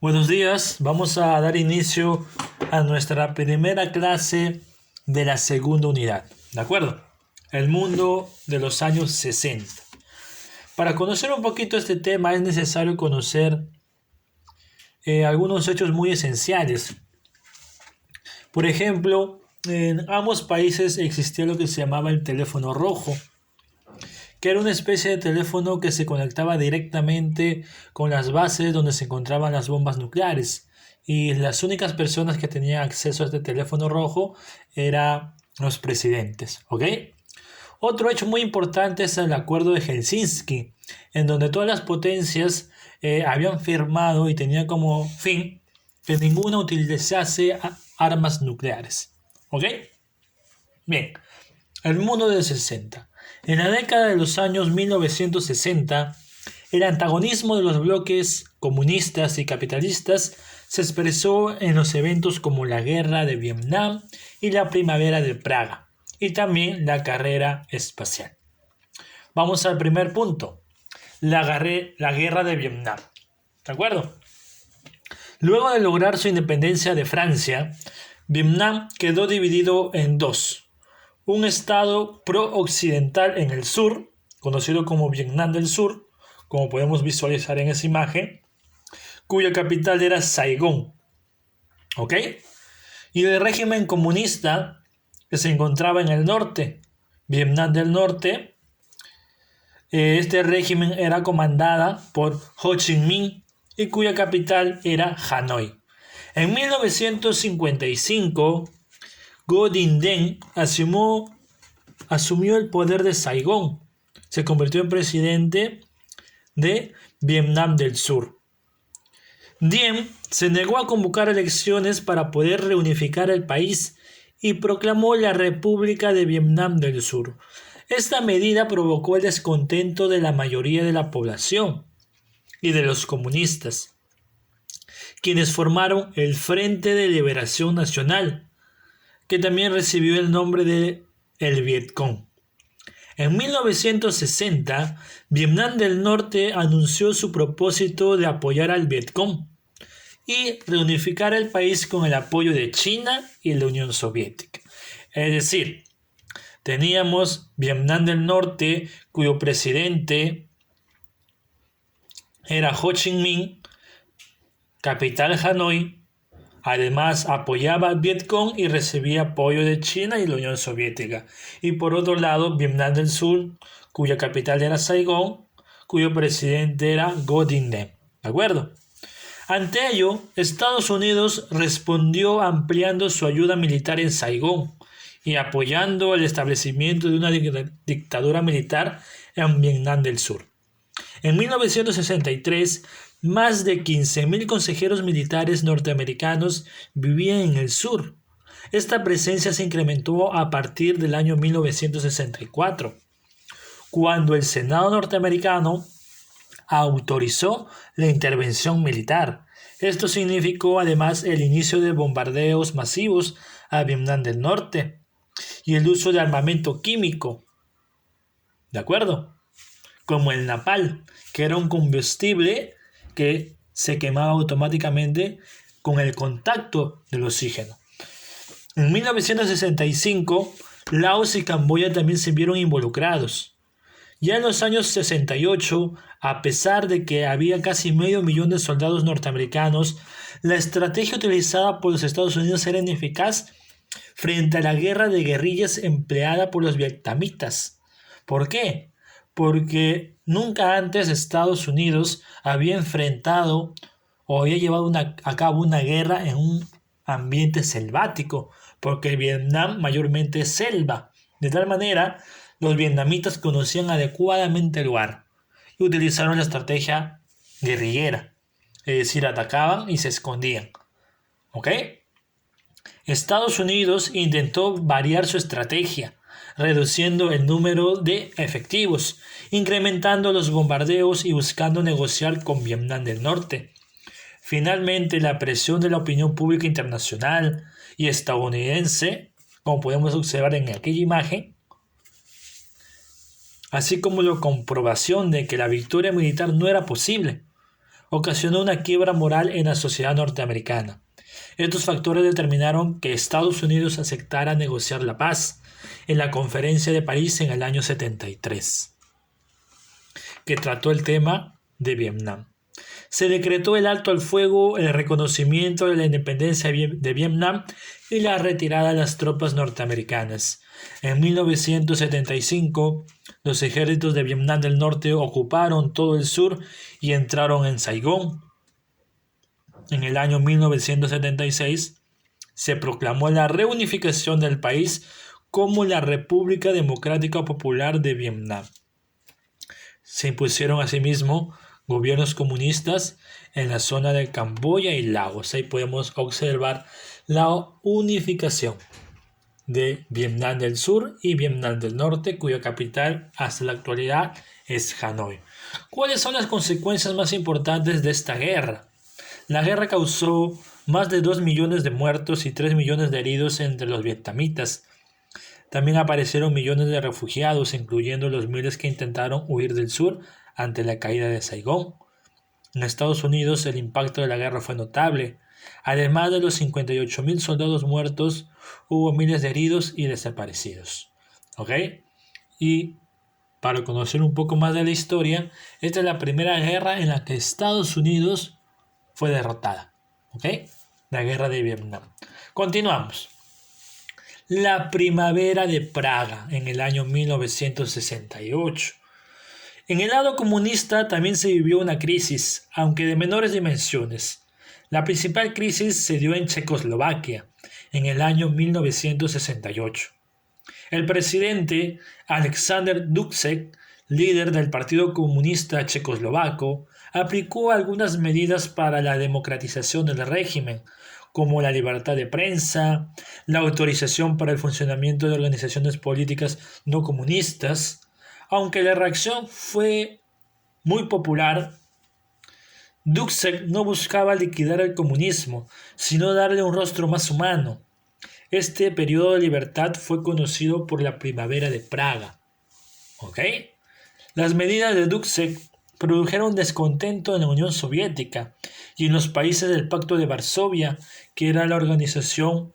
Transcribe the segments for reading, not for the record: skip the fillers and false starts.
Buenos días, vamos a dar inicio a nuestra primera clase de la segunda unidad, ¿de acuerdo? El mundo de los años 60. Para conocer un poquito este tema es necesario conocer algunos hechos muy esenciales. Por ejemplo, en ambos países existía lo que se llamaba el teléfono rojo, que era una especie de teléfono que se conectaba directamente con las bases donde se encontraban las bombas nucleares. Y las únicas personas que tenían acceso a este teléfono rojo eran los presidentes, ¿ok? Otro hecho muy importante es el acuerdo de Helsinki, en donde todas las potencias habían firmado y tenían como fin que ninguna utilizase armas nucleares, ¿ok? Bien, el mundo del 60. En la década de los años 1960, el antagonismo de los bloques comunistas y capitalistas se expresó en los eventos como la Guerra de Vietnam y la Primavera de Praga, y también la carrera espacial. Vamos al primer punto, la Guerra de Vietnam. ¿De acuerdo? Luego de lograr su independencia de Francia, Vietnam quedó dividido en dos. Un estado pro-occidental en el sur, conocido como Vietnam del Sur, como podemos visualizar en esa imagen, cuya capital era Saigón, ¿ok? Y el régimen comunista que se encontraba en el norte, Vietnam del Norte. Este régimen era comandada por Ho Chi Minh y cuya capital era Hanoi. En 1955, Ngo Dinh Diem asumió el poder de Saigón. Se convirtió en presidente de Vietnam del Sur. Diem se negó a convocar elecciones para poder reunificar el país y proclamó la República de Vietnam del Sur. Esta medida provocó el descontento de la mayoría de la población y de los comunistas, quienes formaron el Frente de Liberación Nacional, que también recibió el nombre de el Vietcong. En 1960, Vietnam del Norte anunció su propósito de apoyar al Vietcong y reunificar el país con el apoyo de China y la Unión Soviética. Es decir, teníamos Vietnam del Norte, cuyo presidente era Ho Chi Minh, capital Hanoi. Además, apoyaba al Vietcong y recibía apoyo de China y la Unión Soviética. Y por otro lado, Vietnam del Sur, cuya capital era Saigón, cuyo presidente era Ngo Dinh Diem. ¿De acuerdo? Ante ello, Estados Unidos respondió ampliando su ayuda militar en Saigón y apoyando el establecimiento de una dictadura militar en Vietnam del Sur. En 1963, más de 15.000 consejeros militares norteamericanos vivían en el sur. Esta presencia se incrementó a partir del año 1964, cuando el Senado norteamericano autorizó la intervención militar. Esto significó además el inicio de bombardeos masivos a Vietnam del Norte y el uso de armamento químico, ¿de acuerdo? Como el napalm, que era un combustible que se quemaba automáticamente con el contacto del oxígeno. En 1965, Laos y Camboya también se vieron involucrados. Ya en los años 68, a pesar de que había casi 500.000 de soldados norteamericanos, la estrategia utilizada por los Estados Unidos era ineficaz frente a la guerra de guerrillas empleada por los vietnamitas. ¿Por qué? Porque nunca antes Estados Unidos había enfrentado o había llevado a cabo una guerra en un ambiente selvático, porque Vietnam mayormente es selva. De tal manera, los vietnamitas conocían adecuadamente el lugar y utilizaron la estrategia guerrillera, es decir, atacaban y se escondían. ¿Ok? Estados Unidos intentó variar su estrategia, reduciendo el número de efectivos, incrementando los bombardeos y buscando negociar con Vietnam del Norte. Finalmente, la presión de la opinión pública internacional y estadounidense, como podemos observar en aquella imagen, así como la comprobación de que la victoria militar no era posible, ocasionó una quiebra moral en la sociedad norteamericana. Estos factores determinaron que Estados Unidos aceptara negociar la paz en la Conferencia de París en el año 73, que trató el tema de Vietnam. Se decretó el alto al fuego, el reconocimiento de la independencia de Vietnam y la retirada de las tropas norteamericanas. En 1975, los ejércitos de Vietnam del Norte ocuparon todo el sur y entraron en Saigón. En el año 1976, se proclamó la reunificación del país como la República Democrática Popular de Vietnam. Se impusieron asimismo gobiernos comunistas en la zona de Camboya y Laos. Ahí podemos observar la unificación de Vietnam del Sur y Vietnam del Norte, cuya capital hasta la actualidad es Hanoi. ¿Cuáles son las consecuencias más importantes de esta guerra? La guerra causó más de 2 millones de muertos y 3 millones de heridos entre los vietnamitas. También aparecieron millones de refugiados, incluyendo los miles que intentaron huir del sur ante la caída de Saigón. En Estados Unidos el impacto de la guerra fue notable. Además de los 58,000 soldados muertos, hubo miles de heridos y desaparecidos. ¿Ok? Y para conocer un poco más de la historia, esta es la primera guerra en la que Estados Unidos fue derrotada. ¿Ok? La guerra de Vietnam. Continuamos. La primavera de Praga en el año 1968. En el lado comunista también se vivió una crisis, aunque de menores dimensiones. La principal crisis se dio en Checoslovaquia en el año 1968. El presidente Alexander Dubček, líder del Partido Comunista Checoslovaco, aplicó algunas medidas para la democratización del régimen, como la libertad de prensa, la autorización para el funcionamiento de organizaciones políticas no comunistas. Aunque la reacción fue muy popular, Dubček no buscaba liquidar el comunismo, sino darle un rostro más humano. Este periodo de libertad fue conocido por la Primavera de Praga. ¿Ok? Las medidas de Dubček produjeron descontento en la Unión Soviética y en los países del Pacto de Varsovia, que era la organización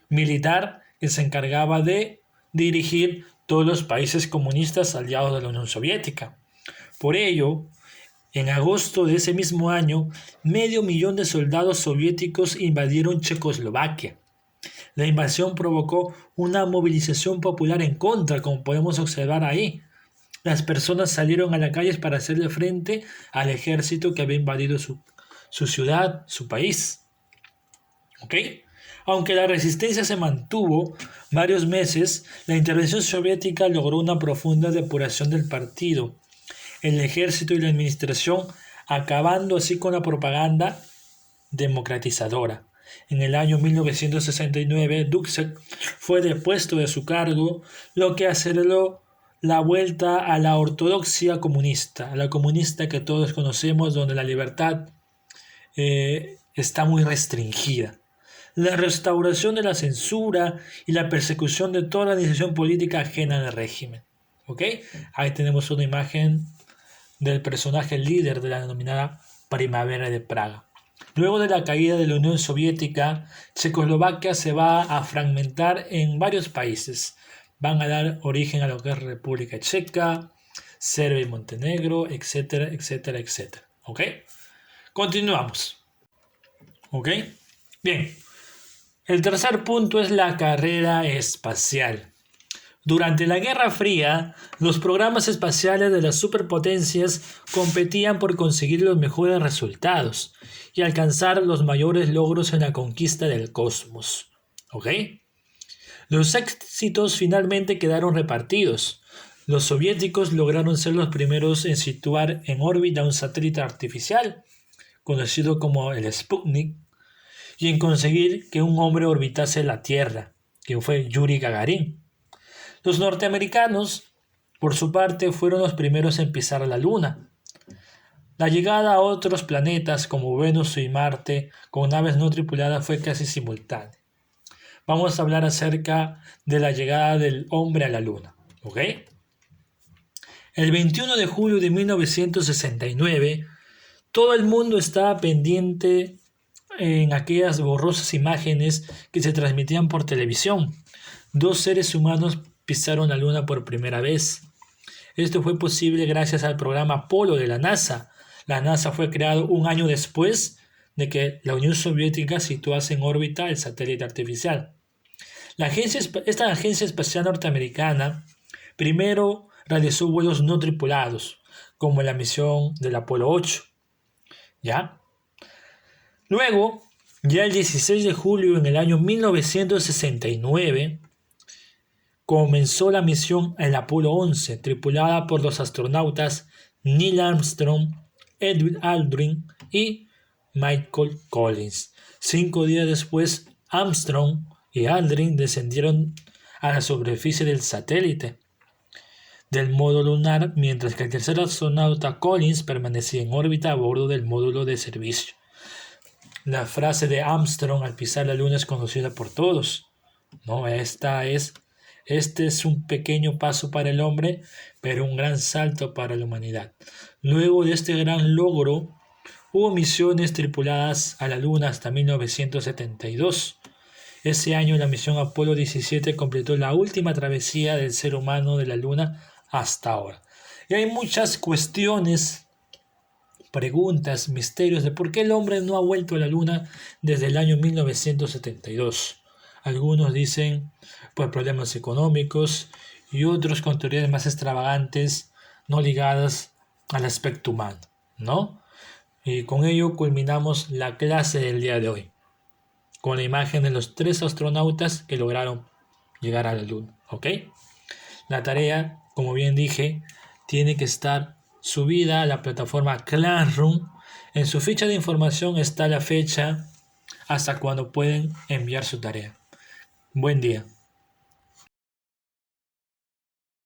militar que se encargaba de dirigir todos los países comunistas aliados de la Unión Soviética. Por ello, en agosto de ese mismo año, 500,000 de soldados soviéticos invadieron Checoslovaquia. La invasión provocó una movilización popular en contra, como podemos observar ahí. Las personas salieron a las calles para hacerle frente al ejército que había invadido su ciudad, su país. ¿Ok? Aunque la resistencia se mantuvo varios meses, la intervención soviética logró una profunda depuración del partido, el ejército y la administración, acabando así con la propaganda democratizadora. En el año 1969, Dubček fue depuesto de su cargo, lo que aceleró la vuelta a la ortodoxia comunista, a la comunista que todos conocemos, donde la libertad está muy restringida. La restauración de la censura y la persecución de toda organización política ajena al régimen. ¿Ok? Ahí tenemos una imagen del personaje líder de la denominada Primavera de Praga. Luego de la caída de la Unión Soviética, Checoslovaquia se va a fragmentar en varios países. Van a dar origen a lo que es República Checa, Serbia y Montenegro, etcétera, etcétera, etcétera. ¿Ok? Continuamos. ¿Ok? Bien. El tercer punto es la carrera espacial. Durante la Guerra Fría, los programas espaciales de las superpotencias competían por conseguir los mejores resultados y alcanzar los mayores logros en la conquista del cosmos. ¿Ok? Los éxitos finalmente quedaron repartidos. Los soviéticos lograron ser los primeros en situar en órbita un satélite artificial, conocido como el Sputnik, y en conseguir que un hombre orbitase la Tierra, que fue Yuri Gagarin. Los norteamericanos, por su parte, fueron los primeros en pisar la Luna. La llegada a otros planetas como Venus y Marte con naves no tripuladas fue casi simultánea. Vamos a hablar acerca de la llegada del hombre a la Luna. ¿Ok? El 21 de julio de 1969, Todo el mundo estaba pendiente en aquellas borrosas imágenes que se transmitían por televisión. 2 seres humanos pisaron la Luna por primera vez. Esto fue posible gracias al programa Apolo de la NASA. La NASA fue creado un año después de que la Unión Soviética situase en órbita el satélite artificial. Esta agencia espacial norteamericana primero realizó vuelos no tripulados, como la misión del Apolo 8. ¿Ya? Luego, ya el 16 de julio en el año 1969, comenzó la misión el Apolo 11, tripulada por los astronautas Neil Armstrong, Edwin Aldrin y Michael Collins. 5 días después, Armstrong y Aldrin descendieron a la superficie del satélite del módulo lunar, mientras que el tercer astronauta Collins permanecía en órbita a bordo del módulo de servicio. La frase de Armstrong al pisar la Luna es conocida por todos, ¿no? Este es un pequeño paso para el hombre, pero un gran salto para la humanidad. Luego de este gran logro, hubo misiones tripuladas a la Luna hasta 1972. Ese año la misión Apolo 17 completó la última travesía del ser humano de la Luna hasta ahora. Y hay muchas cuestiones, preguntas, misterios de por qué el hombre no ha vuelto a la Luna desde el año 1972. Algunos dicen por problemas económicos y otros con teorías más extravagantes no ligadas al aspecto humano, ¿no? Y con ello culminamos la clase del día de hoy, con la imagen de los 3 astronautas que lograron llegar a la Luna, ¿ok? La tarea, como bien dije, tiene que estar subida a la plataforma Classroom. En su ficha de información está la fecha hasta cuando pueden enviar su tarea. Buen día.